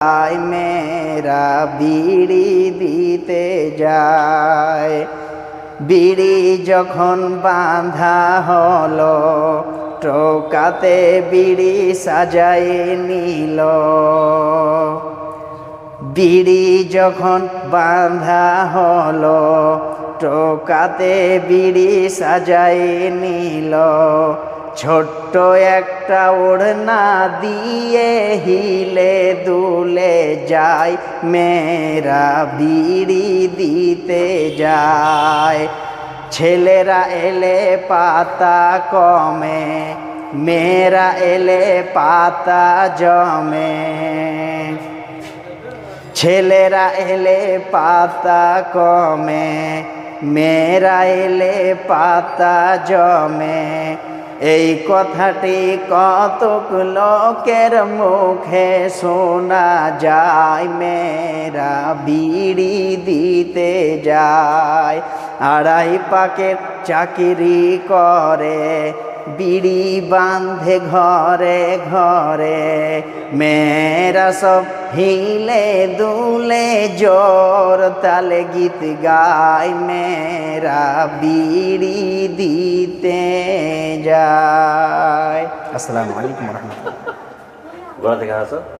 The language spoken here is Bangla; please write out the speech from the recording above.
মেয়েরা বিড়ি দিতে যায়। বিড়ি যখন বাঁধা হলো, টোকাতে বিড়ি সাজায় নিল। বিড়ি যখন বাঁধা হলো, টোকাতে বিড়ি সাজায় নিল। ছোট্ট একটা ওড়না দিয়ে হিলে দুলে যায়, মেয়েরা বিড়ি দিতে যায়। ছেলেরা এলে পাতা কমে, মেয়েরা এলে পাতা জমে। ছেলেরা এলে পাতা কমে, মেয়েরা এলে পাতা জমে। এই কথাটি কতক লোকের মুখে শোনা যায়, মেয়েরা বিড়ি দিতে যায়। আড়াই পাকের চাকরি করে, বিড়ি বাঁধে ঘরে ঘরে। মেয়েরা সব হিলে দুলে জোর তালে গীত গায়, মেয়েরা বিড়ি দিতে যায়। আসসালামু আলাইকুম ওয়া রাহমাতুল্লাহ।